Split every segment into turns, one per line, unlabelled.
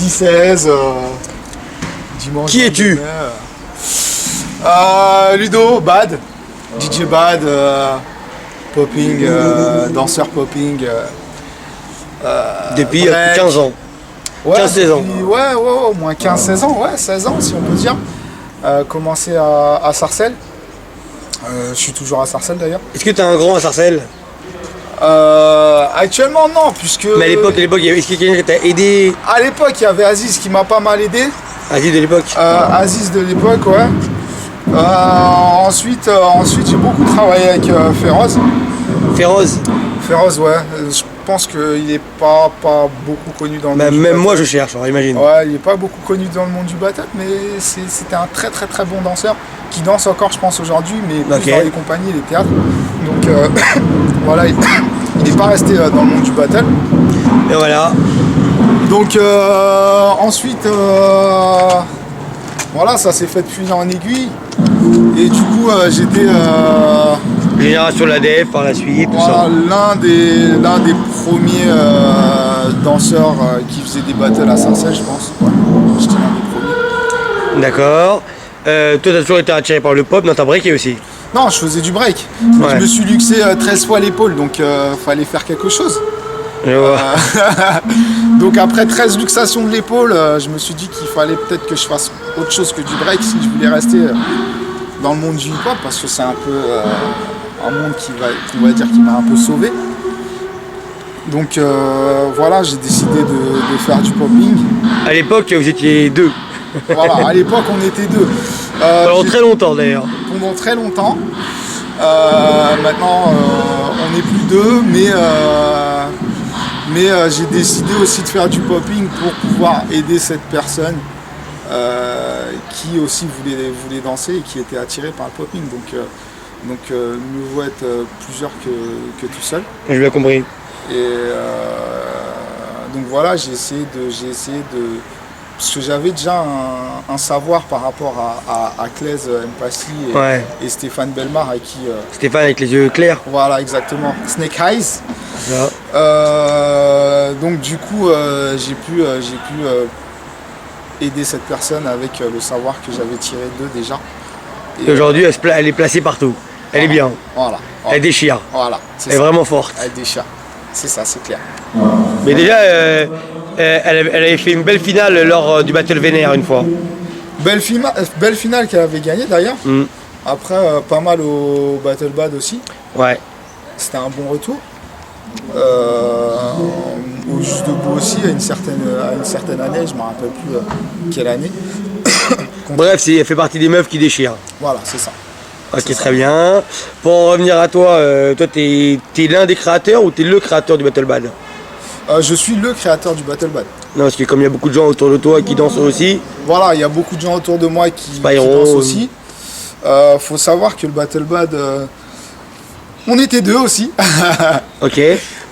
16, dimanche.
Qui es-tu?
Ludo, Bad, DJ Bad, popping, danseur popping.
Depuis
break.
15 ans.
Ouais,
15-16 ans.
Ouais, au moins 15-16 ans, ouais, 16 ans si on peut dire. Commencé à Sarcelles. Je suis toujours à Sarcelles d'ailleurs.
Est-ce que tu as un grand à Sarcelles?
Actuellement non, puisque...
Mais à l'époque, est-ce qu'il y a quelqu'un qui t'a aidé?
À l'époque, il y avait Aziz qui m'a pas mal aidé.
Aziz de l'époque?
Aziz de l'époque, ouais. Ensuite j'ai beaucoup travaillé avec Féroz. Féroz, ouais. Je pense qu'il n'est pas beaucoup connu dans le monde du
même
battle.
moi je cherche, alors imagine.
Ouais, il n'est pas beaucoup connu dans le monde du battle, mais c'était un très très très bon danseur qui danse encore, je pense, aujourd'hui, mais plus dans les compagnies et les théâtres. Donc voilà, il n'est pas resté dans le monde du battle.
Et voilà.
Donc ensuite, voilà, ça s'est fait de fil en aiguille. Et du coup, j'étais...
Génération de l'ADF par la suite, tout ça.
L'un des premiers danseurs qui faisait des battles à Sarcelles, je pense. Ouais, j'étais l'un des premiers.
D'accord. Toi, t'as toujours été attiré par le pop, non, t'as breaké aussi?
Non, je faisais du break.
Ouais.
Je me suis luxé 13 fois l'épaule, donc fallait faire quelque chose. Donc après 13 luxations de l'épaule, je me suis dit qu'il fallait peut-être que je fasse autre chose que du break si je voulais rester dans le monde du hip-hop, parce que c'est un peu un monde on va dire, qui m'a un peu sauvé. Donc voilà, j'ai décidé de faire du popping.
À l'époque, vous étiez deux.
Voilà, à l'époque on était deux.
Pendant très longtemps d'ailleurs.
Pendant très longtemps. Maintenant on n'est plus deux, mais j'ai décidé aussi de faire du popping pour pouvoir aider cette personne qui aussi voulait danser et qui était attirée par le popping. Donc mieux vaut être plusieurs que tout seul.
Je l'ai compris.
Et donc voilà, j'ai essayé de parce que j'avais déjà un savoir par rapport à Claise Mpassi et Stéphane Belmar avec qui...
Stéphane avec les yeux clairs.
Voilà, exactement. Snake Eyes. Donc du coup, j'ai pu aider cette personne avec le savoir que j'avais tiré d'eux déjà.
Et aujourd'hui, elle est placée partout. Elle est bien.
Voilà.
Elle déchire.
Voilà.
Elle est vraiment forte.
Elle déchire. C'est ça, c'est clair.
Mais déjà, elle avait fait une belle finale lors du Battle Vénère une fois.
Belle finale qu'elle avait gagnée d'ailleurs. Après, pas mal au Battle Bad aussi.
Ouais.
C'était un bon retour. Au Juste Debout aussi, à une certaine année, je ne me rappelle plus quelle année.
Bref, elle fait partie des meufs qui déchirent.
Voilà, c'est ça.
Ok, très bien. Pour en revenir à toi, t'es l'un des créateurs ou t'es le créateur du Battle Bad?
Je suis le créateur du Battle Bad.
Non, parce que comme il y a beaucoup de gens autour de toi qui dansent aussi.
Voilà, il y a beaucoup de gens autour de moi qui dansent aussi. Faut savoir que le Battle Bad, on était deux aussi.
Ok.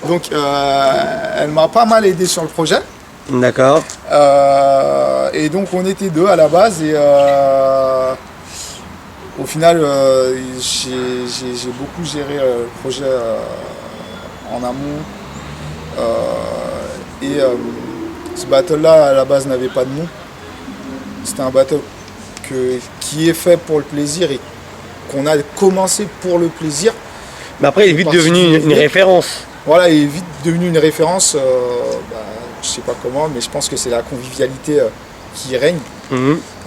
Donc elle m'a pas mal aidé sur le projet.
D'accord.
Et donc on était deux à la base et au final j'ai beaucoup géré le projet en amont. Ce battle là à la base n'avait pas de nom. C'était un battle qui est fait pour le plaisir et qu'on a commencé pour le plaisir.
Mais après il est vite devenu une référence.
Voilà, il est vite devenu une référence, je sais pas comment, mais je pense que c'est la convivialité qui règne.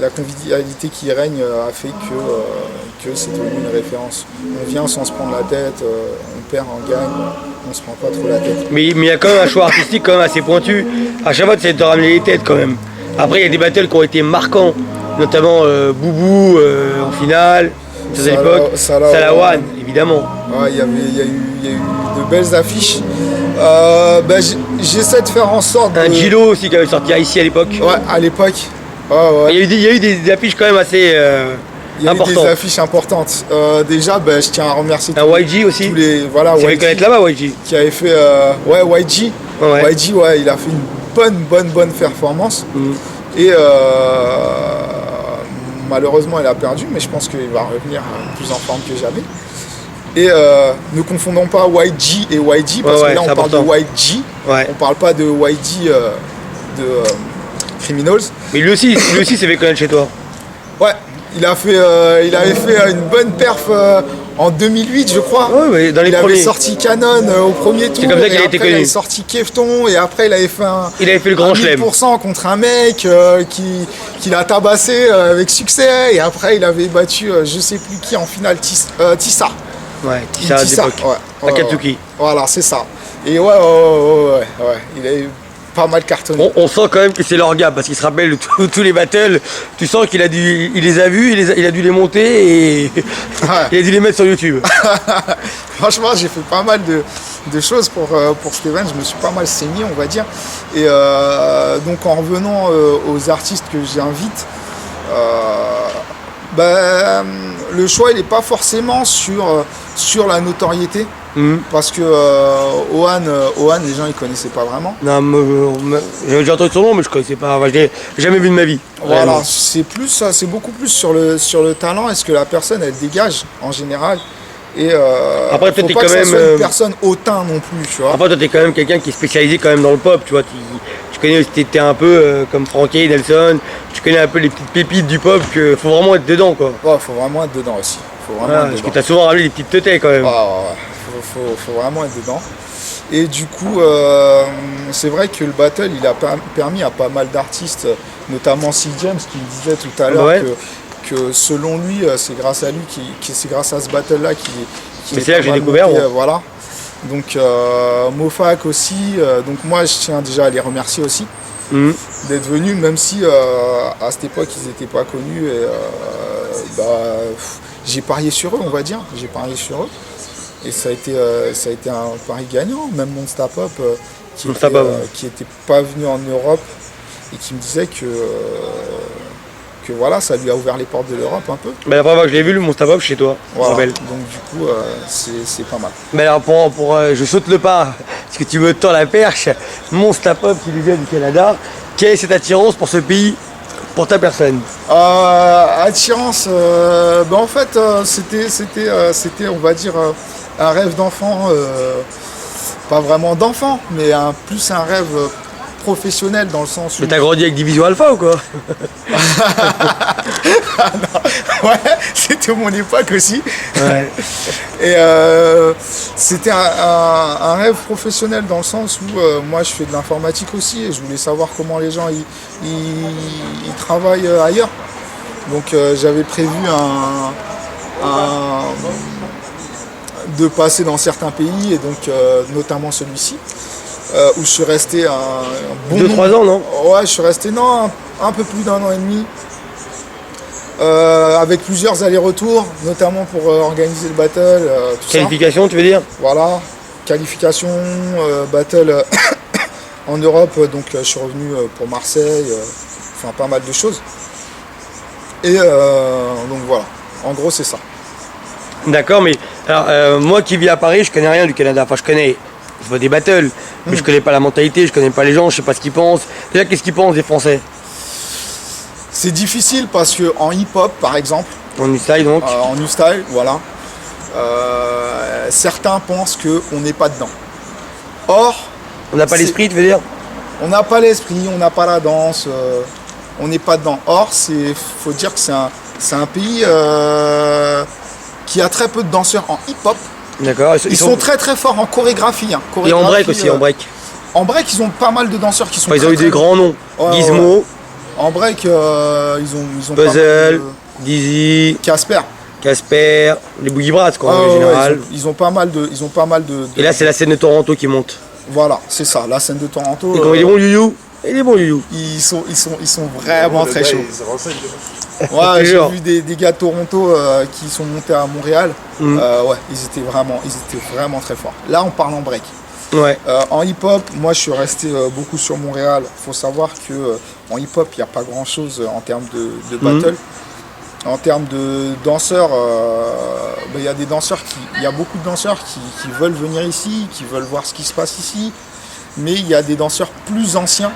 La convivialité qui règne a fait que c'est devenu une référence. On vient sans se prendre la tête, on perd, on gagne, on se prend pas trop la tête.
Mais il y a quand même un choix artistique quand même assez pointu. À chaque fois, c'est de ramener les têtes quand même. Après, il y a des battles qui ont été marquants, notamment Boubou en finale, à l'époque, Salawan, évidemment.
Ouais, il y a eu de belles affiches. J'essaie de faire en sorte
Un Gilo aussi qui avait sorti ici à l'époque.
Ouais, à l'époque. Ouais.
Il y a eu des affiches quand même assez importantes.
Il y a eu des affiches importantes. Déjà, je tiens à remercier
un YG aussi.
tous les voilà,
YG. Connaître là-bas, YG.
Qui avait fait YG.
Ouais.
YG, il a fait une bonne performance. Et malheureusement, il a perdu, mais je pense qu'il va revenir plus en forme que jamais. Et ne confondons pas YG et YG, parce que là on parle de YG, on parle pas de YG Criminals.
Mais lui aussi s'est fait connaître chez toi.
Ouais, il avait fait une bonne perf en 2008, je crois.
Ouais, dans les
il
premiers.
avait sorti Canon au premier tour.
C'est comme ça qu'il a été connu.
Il avait sorti Kefton et après il avait fait
le grand chelem
1000% contre un mec qui l'a tabassé avec succès. Et après il avait battu je sais plus qui en finale, Tissa.
Ouais, Tissa à l'époque.
Ouais,
Akatsuki.
Voilà, c'est ça. Et ouais, il a eu pas mal cartonné.
On sent quand même que c'est leur gars parce qu'il se rappelle de tous les battles. Tu sens qu'il les a vus, il a dû les monter et il a dû les mettre sur YouTube.
Franchement, j'ai fait pas mal de choses pour cet event. Je me suis pas mal saigné, on va dire. Et donc en revenant aux artistes que j'invite, le choix il n'est pas forcément sur la notoriété. Parce que Ohan, les gens ils connaissaient pas vraiment.
Non, j'avais déjà entendu son nom, mais je connaissais pas. Je l'ai jamais vu de ma vie.
Voilà, c'est beaucoup plus sur le talent et ce que la personne elle dégage en général. Et
après, toi,
faut
t'es
pas
quand
que ça
même
soit une personne hautain non plus, tu vois.
Après, toi, t'es quand même quelqu'un qui est spécialisé quand même dans le pop, tu vois. Tu connais, t'es un peu comme Frankie, Nelson. Tu connais un peu les petites pépites du pop. Que faut vraiment être dedans, quoi.
Ouais, faut vraiment être dedans aussi.
Parce que t'as souvent ramené des petites teutés quand même.
Faut vraiment être dedans. Et du coup, c'est vrai que le battle, il a permis à pas mal d'artistes, notamment C. James, qui me disait tout à l'heure que selon lui, c'est grâce à lui, c'est grâce à ce battle-là qu'il
c'est là que j'ai découvert.
Voilà. Donc Mofak aussi. Donc moi, je tiens déjà à les remercier aussi d'être venus, même si à cette époque, ils n'étaient pas connus. Et j'ai parié sur eux, on va dire. J'ai parié sur eux. Et ça a été un pari gagnant. Même Monsta Pop, qui était pas venu en Europe et qui me disait que voilà, ça lui a ouvert les portes de l'Europe un peu.
La première fois que je l'ai vu, le Monsta Pop chez toi.
Voilà. Donc du coup, c'est pas mal.
Mais alors je saute le pas, parce que tu me tends la perche. Monsta Pop qui lui vient du Canada. Quelle est cette attirance pour ce pays, pour ta personne?
Attirance, en fait, c'était, on va dire, un rêve d'enfant, pas vraiment d'enfant, mais plus un rêve professionnel dans le sens où...
Mais t'as grandi avec Division Alpha ou quoi?
Ouais, c'était mon époque aussi.
Ouais.
Et c'était un rêve professionnel dans le sens où moi je fais de l'informatique aussi et je voulais savoir comment les gens ils travaillent ailleurs. Donc j'avais prévu de passer dans certains pays et donc notamment celui-ci où je suis resté un bon
2-3 ans, non?
Ouais, je suis resté un peu plus d'1 an et demi. Avec plusieurs allers-retours, notamment pour organiser le battle.
Qualification, tu veux dire?
Voilà, qualification, battle en Europe, donc je suis revenu pour Marseille, enfin pas mal de choses. Et donc voilà, en gros c'est ça.
D'accord, mais alors moi qui vis à Paris, je connais rien du Canada. Enfin, je vois des battles, mais je connais pas la mentalité, je connais pas les gens, je sais pas ce qu'ils pensent. Déjà, qu'est-ce qu'ils pensent des Français?
C'est difficile parce que en hip-hop, par exemple,
en new style donc,
en new style, voilà, certains pensent qu'on n'est pas dedans. Or,
on n'a pas l'esprit, tu veux dire?
On n'a pas l'esprit, on n'a pas la danse, on n'est pas dedans. Or, faut dire que c'est un pays qui a très peu de danseurs en hip-hop.
D'accord.
Ils sont très très forts en chorégraphie.
Et en break aussi, en break.
En break, ils ont pas mal de danseurs qui sont.
Ils ont eu des grands noms. Gizmo.
Ouais. En break, ils ont
Puzzle, Dizzy, Casper, les Boogie Brats quoi en général.
Ils ont pas mal de.
Et là c'est la scène de Toronto qui monte.
Voilà, c'est ça, la scène de Toronto.
Et quand il est bon Youyou,
Ils sont vraiment très chauds. Ouais, j'ai vu des gars de Toronto qui sont montés à Montréal. Ouais, ils étaient vraiment très forts. Là, on parle en break.
Ouais.
En hip-hop, moi, je suis resté beaucoup sur Montréal. Il faut savoir que en hip-hop, il n'y a pas grand-chose en termes de battle. En termes de danseurs, il y a beaucoup de danseurs qui veulent venir ici, qui veulent voir ce qui se passe ici. Mais il y a des danseurs plus anciens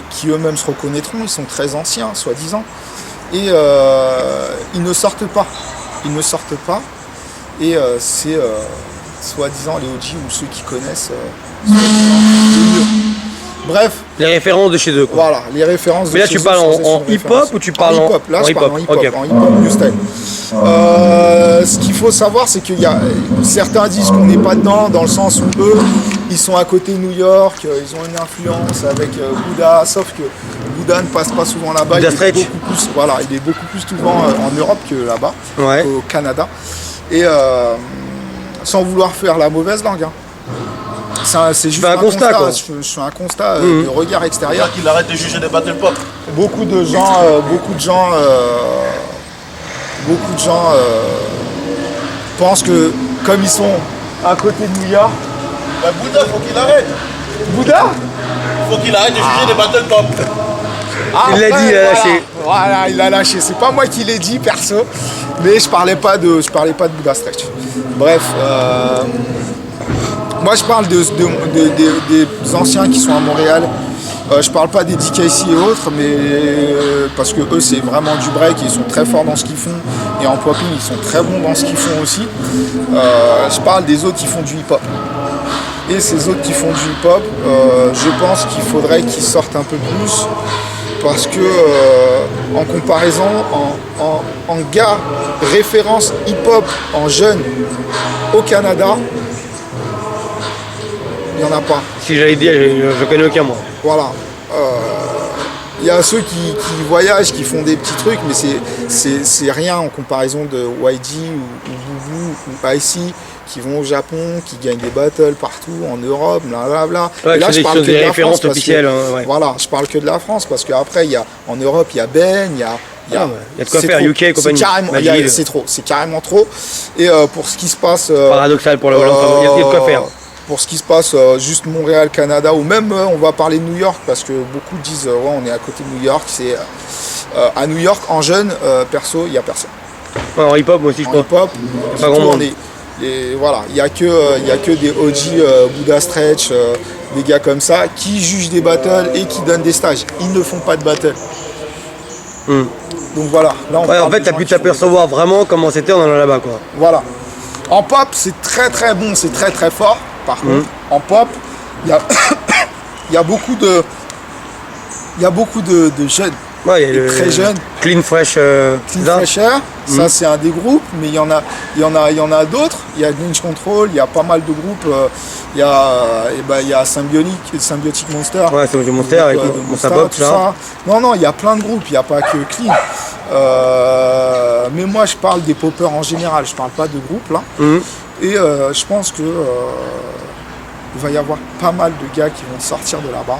qui eux-mêmes se reconnaîtront. Ils sont très anciens, soi-disant. Et ils ne sortent pas. Et c'est soi-disant les OG ou ceux qui connaissent. Bref.
Les références de chez eux, quoi.
Voilà, les références de
Mais là,
chez
tu
eux.
parles en hip-hop ou tu parles en
hip-hop? Là, je parle en hip-hop,
okay.
en hip-hop new style. Ce qu'il faut savoir, c'est qu'il y a certains disent qu'on n'est pas dedans, dans le sens où eux, ils sont à côté de New York, ils ont une influence avec Bouddha, sauf que Bouddha ne passe pas souvent là-bas. Il est beaucoup plus souvent en Europe que là-bas, au Canada. Et sans vouloir faire la mauvaise langue. Hein. C'est juste un constat. Je fais un constat de regard extérieur.
Qu'il arrête de juger des battle pop.
Beaucoup de gens pensent que comme ils sont à côté de New York.
Bah, Bouddha, faut qu'il arrête.
Bouddha?
Faut qu'il arrête de juger des battle pop.
Il l'a dit, il a lâché.
Voilà, il a lâché. C'est pas moi qui l'ai dit perso, mais je parlais pas de Bouddha Stretch. Bref. Moi, je parle des anciens qui sont à Montréal. Je parle pas des DKC et autres, mais parce que eux, c'est vraiment du break et ils sont très forts dans ce qu'ils font. Et en popping, ils sont très bons dans ce qu'ils font aussi. Je parle des autres qui font du hip-hop. Et ces autres qui font du hip-hop, je pense qu'il faudrait qu'ils sortent un peu plus. Parce que, en comparaison, en gars référence hip-hop en jeune au Canada, il n'y en a pas.
Si j'allais dire, je connais aucun moi.
Voilà. Il y a ceux qui voyagent, qui font des petits trucs, mais c'est rien en comparaison de YG ou Boubou ou Icy qui vont au Japon, qui gagnent des battles partout en Europe, blablabla.
Ouais, et là, je parle que des références officielles.
Voilà, je parle que de la France parce qu'après, en Europe, il y a Ben, il y a
de quoi faire, trop. UK, compagnie.
C'est carrément trop. Et pour ce qui se passe.
Paradoxal pour le Hollande, il y a de quoi faire.
Pour ce qui se passe juste Montréal, Canada, ou même on va parler de New York, parce que beaucoup disent on est à côté de New York. C'est à New York, en jeune, perso, il n'y a personne.
Ouais, en hip-hop, moi aussi, je crois.
Hip-hop,
pas grand monde.
Voilà, il n'y a que des OG, Bouddha Stretch, des gars comme ça, qui jugent des battles et qui donnent des stages. Ils ne font pas de battle. Donc voilà. Là,
en fait, tu as pu t'apercevoir vraiment comment c'était en allant là-bas, quoi.
Voilà. En pop, c'est très très bon, c'est très très fort. Par contre, en pop, il y a beaucoup de jeunes, très jeunes.
Clean Fresh.
Fresher, ça c'est un des groupes, mais il y en a d'autres. Il y a Lynch Control, il y a pas mal de groupes. Il y a Symbiotic Monster.
Ouais, Symbiotic Monster avec Monster Pop, tout ça.
Non, il y a plein de groupes, il n'y a pas que Clean. Mais moi je parle des poppers en général, je parle pas de groupes là. Et je pense que il va y avoir pas mal de gars qui vont sortir de là-bas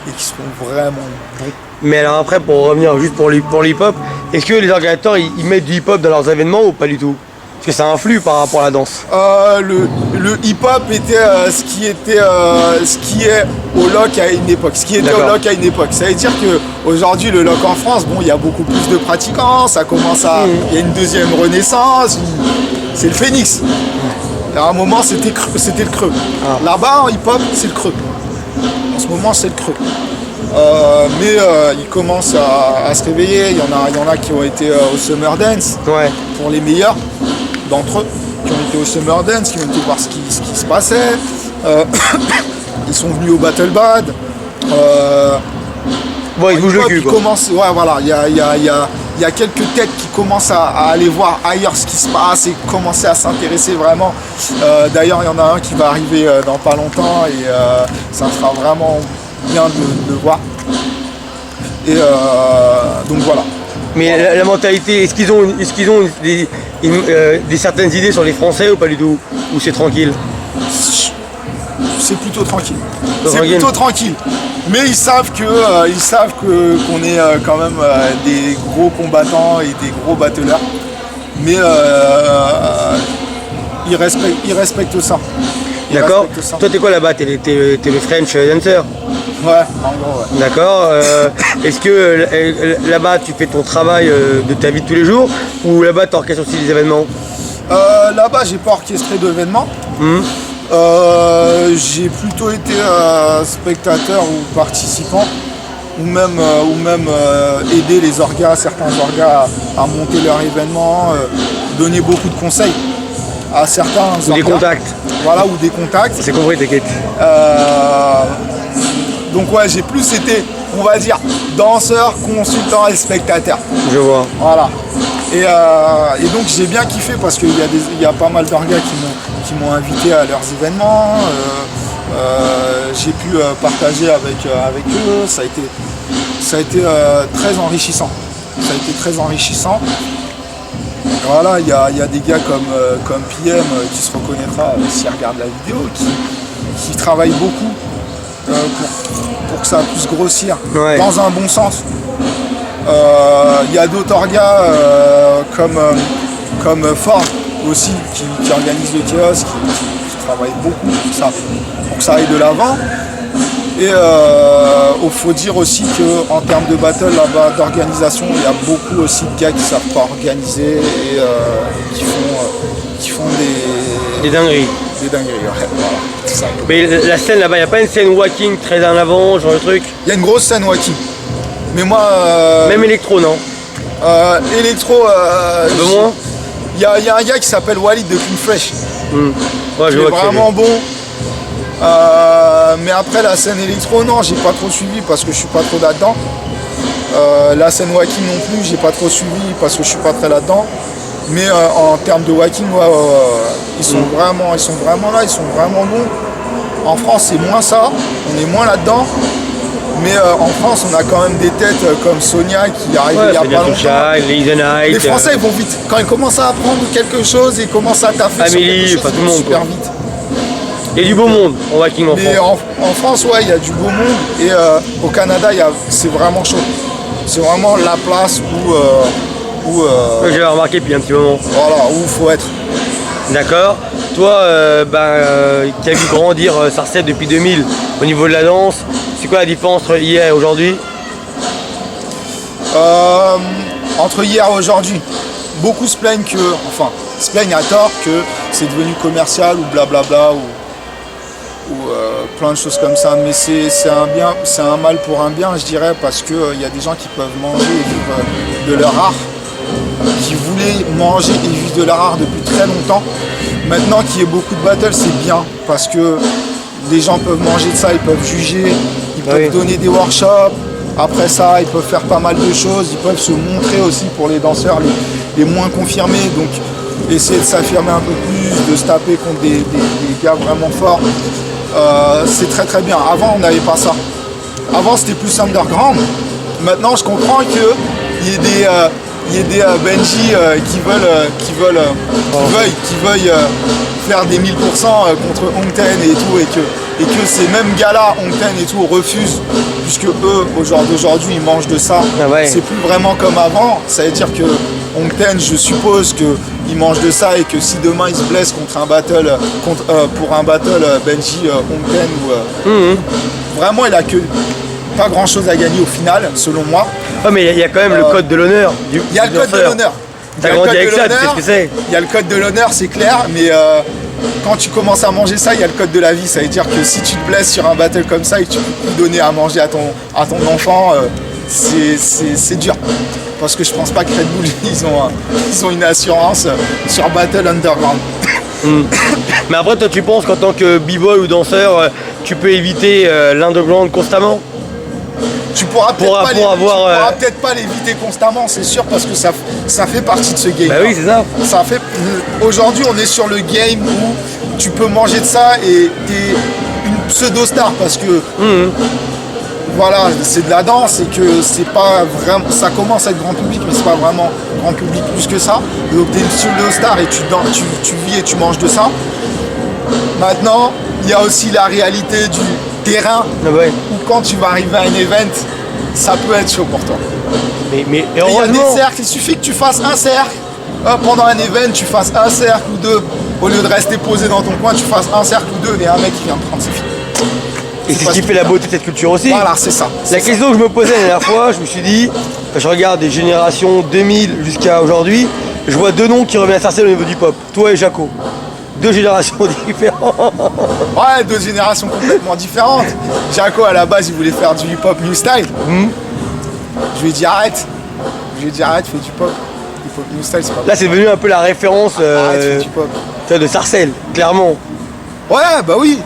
et qui seront vraiment bons.
Mais alors après, pour revenir juste pour l'hip-hop, est-ce que les organisateurs ils mettent du hip-hop dans leurs événements ou pas du tout? Parce que ça influe par rapport à la danse.
Le hip-hop était ce qui est au loc à une époque. Ce qui était au loc à une époque. Ça veut dire qu'aujourd'hui, le loc en France, bon, il y a beaucoup plus de pratiquants, ça commence à. Il y a une deuxième renaissance. C'est le phénix. À un moment, c'était le creux. Là-bas, en hip-hop, c'est le creux. En ce moment, c'est le creux. Mais ils commencent à se réveiller. Il y en a qui ont été au Summer Dance, pour les meilleurs d'entre eux, qui ont été au Summer Dance, qui ont été voir ce qui se passait. Ils sont venus au Battle Bad.
Bon, ils bougent le cul, quoi.
Il y a quelques têtes qui commencent à aller voir ailleurs ce qui se passe et commencer à s'intéresser vraiment. D'ailleurs, il y en a un qui va arriver dans pas longtemps et ça sera vraiment bien de le voir. Et donc voilà.
Mais la mentalité, est-ce qu'ils ont des certaines idées sur les Français ou pas du tout? Ou c'est tranquille?
C'est plutôt tranquille. C'est plutôt tranquille. Mais ils savent qu'on est quand même des gros combattants et des gros battleurs. Mais ils respectent ça.
D'accord. Toi, t'es quoi là-bas? T'es le French dancer?
Ouais, en gros, ouais.
D'accord. Est-ce que là-bas, tu fais ton travail de ta vie de tous les jours? Ou là-bas, tu orchestres aussi des événements?
Là-bas, j'ai pas orchestré d'événements. J'ai plutôt été spectateur ou participant, ou même aider les orgas, certains orgas à monter leur événement, donner beaucoup de conseils à certains orgas.
Des contacts.
Voilà, ou des contacts.
C'est compris, t'inquiète.
Donc ouais, j'ai plus été, on va dire, danseur, consultant et spectateur.
Je vois.
Voilà. Et donc j'ai bien kiffé parce qu'il y a pas mal d'orgas qui m'ont invité à leurs événements. J'ai pu partager avec eux. Ça a été très enrichissant. Ça a été très enrichissant. Voilà, il y a des gars comme PM qui se reconnaîtra s'il regarde la vidéo, qui travaillent beaucoup pour que ça puisse grossir dans un bon sens. Il y a d'autres orgas comme Ford aussi qui organise le kiosque, qui travaille beaucoup pour que ça aille de l'avant. Et il faut dire aussi qu'en termes de battle là-bas, d'organisation, il y a beaucoup aussi de gars qui ne savent pas organiser et qui font
des dingueries.
Des dingueries, ouais, voilà. Ça.
Mais la scène là-bas, il n'y a pas une scène walking très en avant, genre le truc?
Il y a une grosse scène walking. Mais moi...
Même électro, non?
Électro...
un peu moins?
Il y a un gars qui s'appelle Walid de Clean Fresh.
Ouais,
il est vraiment bon. Mais après la scène électro, non, j'ai pas trop suivi parce que je suis pas trop là-dedans. La scène walking non plus, j'ai pas trop suivi parce que je suis pas très là-dedans. Mais en termes de walking, ils sont vraiment là, ils sont vraiment bons. En France, c'est moins ça, on est moins là-dedans. Mais en France, on a quand même des têtes comme Sonia qui arrive il y a pas longtemps. Les Français, ils vont vite. Quand ils commencent à apprendre quelque chose, ils commencent à taffer
Amélie,
sur quelque chose,
tout le monde,
super vite.
Il y a du beau monde en walking en France.
En France, ouais, il y a du beau monde. Et au Canada, c'est vraiment chaud. C'est vraiment la place où
j'avais remarqué depuis un petit moment.
Voilà, où il faut être.
D'accord. Toi, qui as vu grandir Sarcelles depuis 2000 au niveau de la danse, c'est quoi la différence entre hier et aujourd'hui?
Entre hier et aujourd'hui, beaucoup se plaignent à tort que c'est devenu commercial ou blablabla ou plein de choses comme ça, mais c'est un bien, c'est un mal pour un bien, je dirais, parce que y a des gens qui peuvent manger et vivre de leur art, qui voulaient manger et vivre de leur art depuis très longtemps. Maintenant qu'il y ait beaucoup de battles, c'est bien, parce que les gens peuvent manger de ça, ils peuvent juger, ils peuvent donner des workshops. Après ça, ils peuvent faire pas mal de choses, ils peuvent se montrer aussi pour les danseurs les moins confirmés, donc essayer de s'affirmer un peu plus, de se taper contre des gars vraiment forts. C'est très très bien. Avant, on n'avait pas ça. Avant, c'était plus underground. Maintenant, je comprends qu'il y ait des Benji qui veuillent faire des 1000% contre Hongten et tout, et que ces mêmes gars-là, Hongten et tout, refusent, puisque eux, au jour d'aujourd'hui, ils mangent de ça. C'est plus vraiment comme avant. Ça veut dire que Hongten, je suppose qu'il mange de ça, et que si demain il se blesse contre un battle, pour un battle Benji Hongten, vraiment il a que pas grand chose à gagner au final, selon moi.
Ouais, mais il y a quand même le code de l'honneur.
Il y a le code de l'honneur.
T'as grandi avec ça, tu sais ce que c'est.
Il y a le code de l'honneur, c'est clair, mais quand tu commences à manger ça, il y a le code de la vie. Ça veut dire que si tu te blesses sur un battle comme ça et que tu peux donner à manger à ton enfant, c'est dur. Parce que je pense pas que Red Bull, ils ont une assurance sur Battle Underground.
Mais après, toi, tu penses qu'en tant que b-boy ou danseur, tu peux éviter l'underground constamment?
Tu pourras peut-être pas l'éviter constamment, c'est sûr, parce que ça fait partie de ce game.
Bah oui, c'est ça.
Aujourd'hui, on est sur le game où tu peux manger de ça et t'es une pseudo-star, parce que voilà, c'est de la danse et que c'est pas vraiment, ça commence à être grand public, mais c'est pas vraiment grand public plus que ça. Donc t'es une pseudo-star et tu vis et tu manges de ça. Maintenant, il y a aussi la réalité du terrain, où quand tu vas arriver à un event, ça peut être chaud pour toi.
Mais
il y a des cercles, il suffit que tu fasses un cercle, pendant un event, tu fasses un cercle ou deux, au lieu de rester posé dans ton coin, tu fasses un cercle ou deux et un mec qui vient te prendre, c'est fini.
Et c'est ce qui fait la beauté de cette culture aussi.
Voilà, c'est ça.
La question que je me posais la dernière fois, je me suis dit, quand je regarde des générations 2000 jusqu'à aujourd'hui, je vois deux noms qui reviennent à Sarcelles au niveau du pop, toi et Jaco. Deux générations différentes.
Ouais, deux générations complètement différentes. Jaco, à la base, il voulait faire du hip-hop new style. Je lui ai dit arrête. Fais du pop. Hip-hop new style, c'est pas
là, c'est devenu un peu la référence
arrête, fais du pop.
De Sarcelles, clairement.
Ouais, bah oui.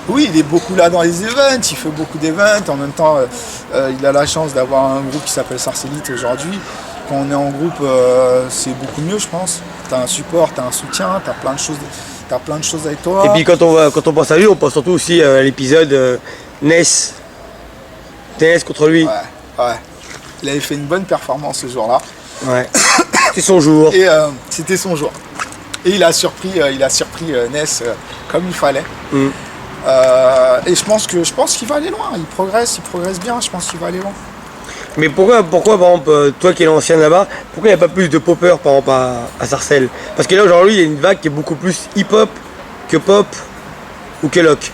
Oui, il est beaucoup là dans les events, il fait beaucoup d'events. En même temps, il a la chance d'avoir un groupe qui s'appelle Sarcellite aujourd'hui. Quand on est en groupe, c'est beaucoup mieux, je pense. Tu as un support, tu as un soutien, tu as plein de choses avec toi.
Et puis quand on pense à lui, on pense surtout aussi à l'épisode Ness contre lui.
Ouais. Il avait fait une bonne performance ce jour-là.
Ouais. C'était son jour.
Et c'était son jour. Et il a surpris Ness comme il fallait. Et je pense qu'il va aller loin. Il progresse bien. Je pense qu'il va aller loin.
Mais pourquoi par exemple, toi qui es l'ancien là-bas, pourquoi il n'y a pas plus de poppers par exemple à Sarcelles? Parce que là aujourd'hui il y a une vague qui est beaucoup plus hip-hop que pop ou que lock.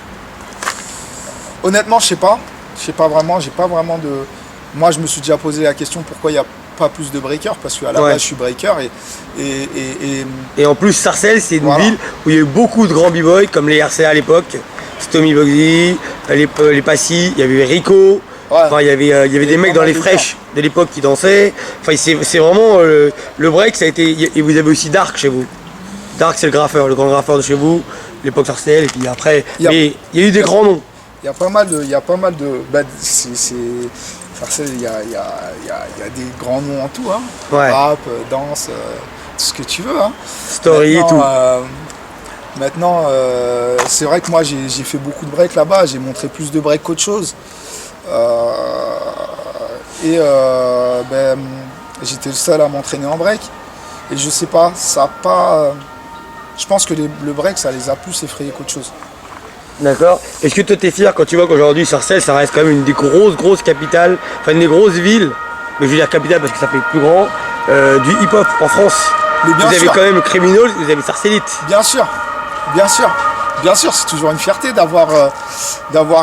Honnêtement, je sais pas vraiment, j'ai pas vraiment de... Moi je me suis déjà posé la question pourquoi il n'y a pas plus de breakers, parce qu'à la base je suis breaker
et en plus Sarcelles c'est une ville où il y a eu beaucoup de grands b-boys comme les RCA à l'époque, Tommy Bugsy, les Passy, il y avait Rico.
Ouais.
Enfin, il y avait des mecs dans les fresh de l'époque qui dansaient. Enfin, c'est vraiment le break, ça a été. Et vous avez aussi Dark chez vous. Dark, c'est le grand graffeur de chez vous, l'époque Sarcelles. Et puis après, il y a eu des grands noms.
Il y a pas mal de. Sarcelles, il y a des grands noms en tout, hein.
Ouais.
Rap, danse, tout ce que tu veux, hein.
Story et tout.
Maintenant, c'est vrai que moi j'ai fait beaucoup de break là-bas, j'ai montré plus de break qu'autre chose. J'étais le seul à m'entraîner en break. Et je sais pas, ça a pas. Je pense que le break ça les a plus effrayés qu'autre chose.
D'accord. Est-ce que toi t'es fier quand tu vois qu'aujourd'hui Sarcelles ça reste quand même une des grosses capitales, enfin une des grosses villes, mais je veux dire capitale parce que ça fait plus grand, du hip-hop en France.
Mais bien
vous
sûr.
avez quand même Criminals, vous avez Sarcellite.
Bien sûr, c'est toujours une fierté d'avoir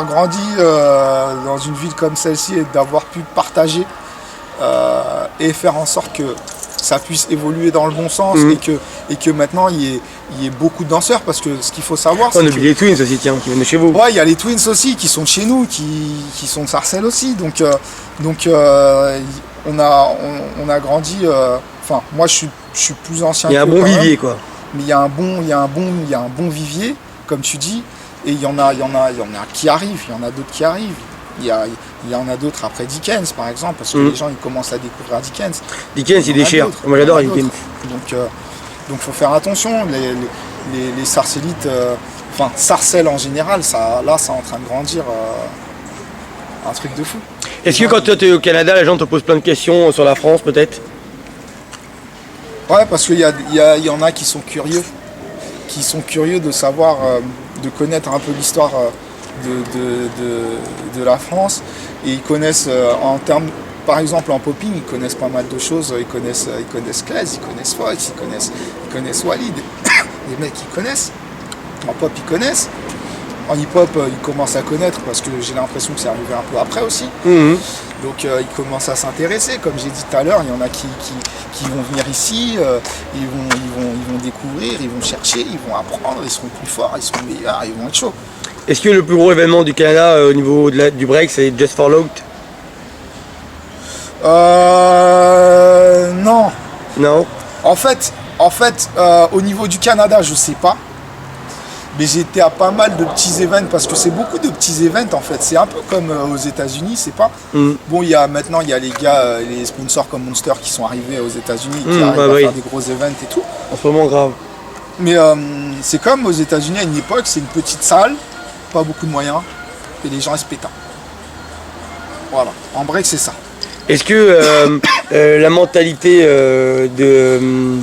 grandi dans une ville comme celle-ci et d'avoir pu partager et faire en sorte que ça puisse évoluer dans le bon sens et que maintenant il y ait beaucoup de danseurs, parce que ce qu'il faut savoir
On oublie les Twins aussi, tiens, qui viennent de chez vous.
Ouais, il y a les Twins aussi qui sont de chez nous, qui sont de Sarcelles aussi, donc on a grandi, enfin moi je suis plus ancien.
Il y a un bon vivier quoi.
Mais il y a un bon vivier, comme tu dis, et il y en a qui arrivent, il y en a d'autres qui arrivent. Il y en a d'autres après Dickens par exemple, parce que les gens ils commencent à découvrir Dickens.
Dickens il déchire, moi j'adore Dickens.
Donc faut faire attention, les Sarcellites, enfin Sarcelles en général, ça est en train de grandir, un truc de fou.
Est-ce que quand tu es au Canada, les gens te posent plein de questions sur la France peut-être?
Ouais, parce qu'il y en a qui sont curieux de savoir, de connaître un peu l'histoire de la France, et ils connaissent en termes, par exemple en popping, ils connaissent pas mal de choses, ils connaissent Claes, ils connaissent Fox, ils connaissent Walid, les mecs ils connaissent, en pop ils connaissent, en hip-hop ils commencent à connaître, parce que j'ai l'impression que c'est arrivé un peu après aussi. Donc ils commencent à s'intéresser, comme j'ai dit tout à l'heure, il y en a qui vont venir ici, ils vont découvrir, ils vont chercher, ils vont apprendre, ils seront plus forts, ils seront meilleurs, ils vont être chauds.
Est-ce que le plus gros événement du Canada au niveau du break c'est Just for Locked?
Non.
Non.
En fait, au niveau du Canada, je sais pas. Mais j'ai été à pas mal de petits events, parce que c'est beaucoup de petits events en fait. C'est un peu comme aux États-Unis, c'est pas. Bon, maintenant il y a les gars, les sponsors comme Monster qui sont arrivés aux États-Unis, qui arrivent à faire des gros events et tout.
En ce moment grave.
Mais c'est comme aux États-Unis à une époque, c'est une petite salle, pas beaucoup de moyens, et les gens ils se pétent. Voilà. En break, c'est ça.
Est-ce que la mentalité de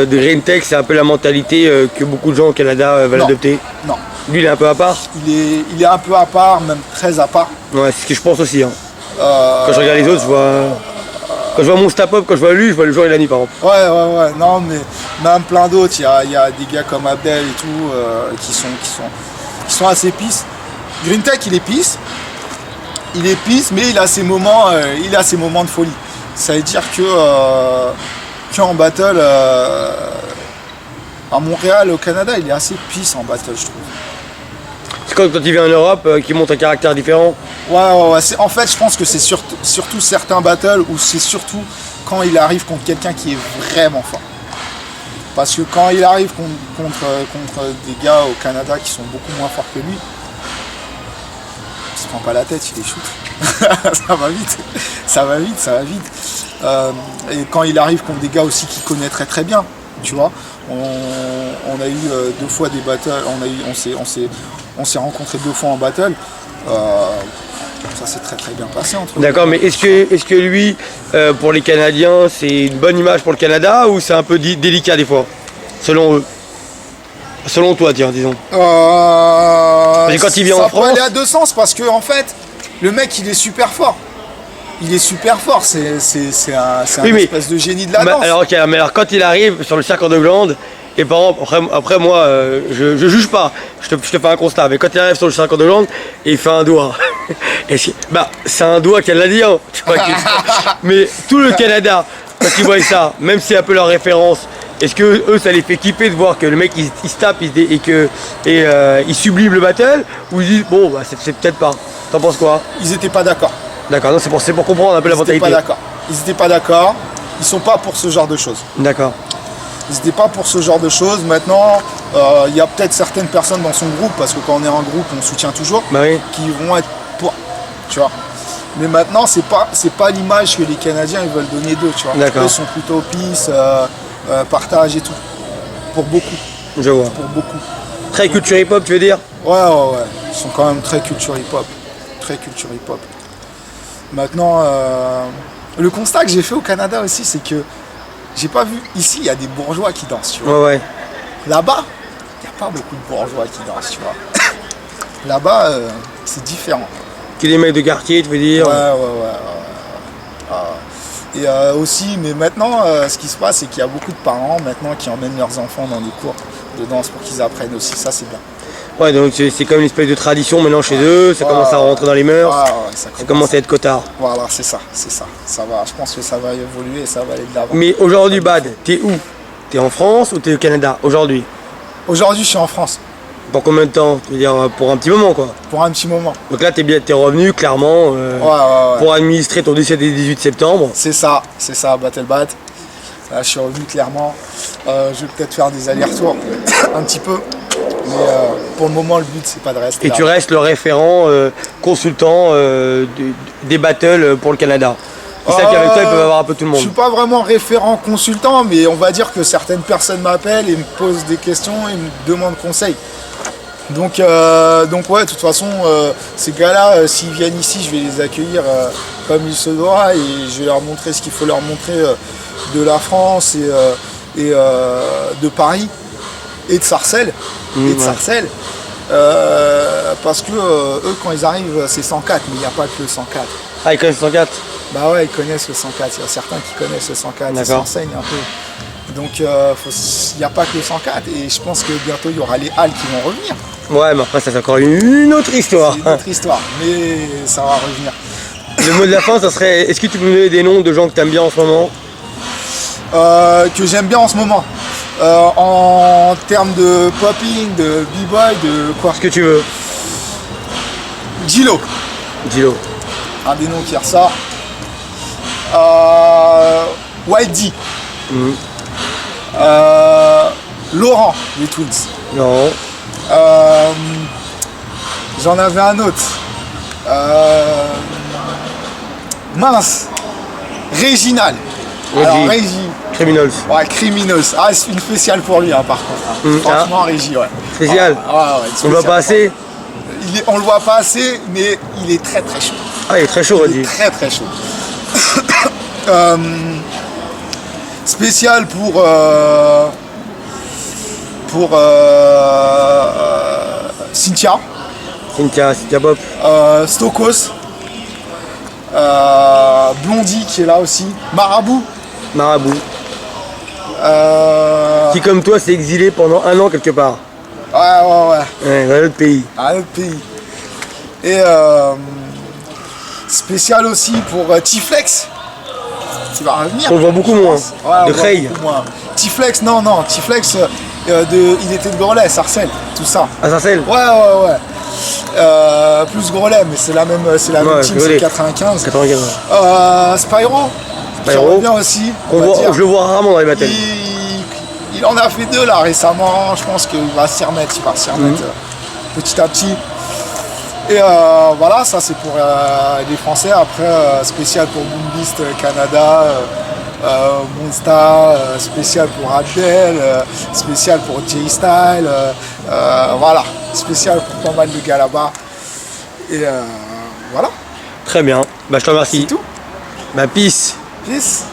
Green Tech, c'est un peu la mentalité que beaucoup de gens au Canada veulent adopter?
Non.
Lui, il est un peu à part?
Il est un peu à part, même très à part.
Ouais, c'est ce que je pense aussi. Hein. Quand je regarde les autres, je vois... Quand je vois mon stap-up, quand je vois lui, je vois le jour et la nuit par exemple.
Ouais. Non, mais même plein d'autres. Il y a des gars comme Abdel et tout qui sont assez pisses. Green Tech, il est pisse. Mais il a ses moments de folie. Ça veut dire que en battle à Montréal, au Canada, il est assez pisse en battle, je trouve.
C'est quand il vient en Europe qu'il montre un caractère différent?
Ouais. En fait, je pense que c'est surtout certains battles où c'est surtout quand il arrive contre quelqu'un qui est vraiment fort. Parce que quand il arrive contre des gars au Canada qui sont beaucoup moins forts que lui, il se prend pas la tête, il les shoot. Ça va vite, ça va vite, ça va vite. Et quand il arrive contre des gars aussi qu'il connaît très très bien, tu vois, on a eu 2 fois des battles, on s'est rencontrés 2 fois en battle. Ça s'est très très bien passé entre nous.
D'accord, mais est-ce que lui, pour les Canadiens, c'est une bonne image pour le Canada ou c'est un peu délicat des fois, selon eux? Selon toi, tiens, disons. Parce que quand il vient en France,
ça peut aller à 2 sens parce que en fait, le mec il est super fort. Il est super fort, c'est un
oui,
espèce de génie de la danse.
Alors, okay, mais alors quand il arrive sur le cercle de glande, et par exemple, après moi, je juge pas, je te fais un constat, mais quand il arrive sur le cercle de glande, et il fait un doigt. C'est un doigt canadien, tu vois, mais tout le Canada, quand ils voient ça, même si c'est un peu leur référence, est-ce que eux ça les fait kiffer de voir que le mec il se tape il sublime le battle, ou ils disent bon bah c'est peut-être pas. T'en penses quoi?
Ils étaient pas d'accord.
D'accord, non, c'est pour comprendre un peu la mentalité.
Ils étaient pas d'accord. Ils sont pas pour ce genre de choses.
D'accord.
Ils étaient pas pour ce genre de choses. Maintenant, il y a peut-être certaines personnes dans son groupe, parce que quand on est en groupe, on soutient toujours,
bah oui,
qui vont être pour, tu vois. Mais maintenant, c'est pas l'image que les Canadiens ils veulent donner d'eux, tu vois.
D'accord.
Eux sont plutôt peace, partage et tout. Pour beaucoup.
Je vois.
Pour beaucoup.
Très culture hip-hop, tu veux dire?
Ouais. Ils sont quand même très culture hip-hop. Très culture hip-hop. Maintenant, le constat que j'ai fait au Canada aussi, c'est que j'ai pas vu. Ici, il y a des bourgeois qui dansent, tu vois.
Ouais.
Là-bas, il n'y a pas beaucoup de bourgeois qui dansent, tu vois. Là-bas, c'est différent.
Qui des mecs de quartier, tu veux dire?
Ouais. Et aussi, mais maintenant, ce qui se passe, c'est qu'il y a beaucoup de parents maintenant qui emmènent leurs enfants dans des cours de danse pour qu'ils apprennent aussi. Ça, c'est bien.
Ouais, donc c'est comme une espèce de tradition maintenant chez eux, ça commence à rentrer dans les mœurs, ça commence à être cotard.
Voilà, c'est ça. Ça va, je pense que ça va évoluer et ça va aller de l'avant.
Mais aujourd'hui, Bad, t'es où? T'es en France ou t'es au Canada aujourd'hui?
Aujourd'hui, je suis en France.
Pour combien de temps? Tu veux dire pour un petit moment, quoi?
Pour un petit moment.
Donc là, t'es revenu clairement pour administrer ton 17 et 18 septembre.
C'est ça, Battle Bat. Là, je suis revenu clairement. Je vais peut-être faire des allers-retours un petit peu. Mais pour le moment, le but, c'est pas de rester.
Et
là.
Tu restes le référent consultant des battles pour le Canada. Ils savent qu'avec toi, ils peuvent avoir un peu tout le monde.
Je suis pas vraiment référent consultant, mais on va dire que certaines personnes m'appellent et me posent des questions et me demandent conseil. Donc ouais, de toute façon, ces gars-là, s'ils viennent ici, je vais les accueillir comme il se doit et je vais leur montrer ce qu'il faut leur montrer de la France et de Paris et de Sarcelles. Parce que eux, quand ils arrivent, c'est 104, mais il n'y a pas que le 104.
Ah, ils connaissent 104?
Bah ouais, ils connaissent le 104. Il y a certains qui connaissent le 104, ils s'enseignent un peu. Donc il n'y a pas que le 104 et je pense que bientôt il y aura les halles qui vont revenir.
Ouais, mais après ça c'est encore une autre histoire.
C'est une autre histoire, mais ça va revenir.
Le mot de la fin, ça serait, est-ce que tu peux me donner des noms de gens que tu aimes bien en ce moment?
Que j'aime bien en ce moment. En termes de popping, de b-boy, de quoi?
Ce que tu veux.
Gilo. Un des noms qui ressort. Wild D. Laurent, les Twins.
Non.
J'en avais un autre. Mince. Réginal. Alors Régi.
Criminals.
Ouais, Criminals. Ah, c'est une spéciale pour lui, hein, par contre. Franchement, Régi, ouais.
Spécial.
Ouais,
on le voit pas assez.
On le voit pas assez, mais il est très très chaud.
Ah, il est très chaud, Régi.
Très très chaud. Spécial pour Cynthia
Bob.
Stokos, Blondie qui est là aussi, Marabout.
Qui comme toi s'est exilé pendant 1 an quelque part.
Ouais,
dans un autre pays.
Et spécial aussi pour T-Flex. Qui va revenir.
On le voit beaucoup moins.
Ouais, de Creil. T-Flex, non. T-Flex, il était de Grelais, Sarcelles, tout ça.
À Sarcelles?
Ouais. Plus Grelais, mais c'est la même team, c'est 95. Spyro. Qui revient aussi.
Je le vois rarement dans les battles.
il en a fait 2 là récemment. Je pense qu'il va s'y remettre, petit à petit. Et voilà, ça c'est pour les Français. Après, spécial pour Boombeast Canada, Monsta, spécial pour Abdel, spécial pour J-Style, voilà, spécial pour pas mal de gars là-bas. Et voilà.
Très bien, bah, je te remercie.
C'est tout.
Bah, peace.
Peace.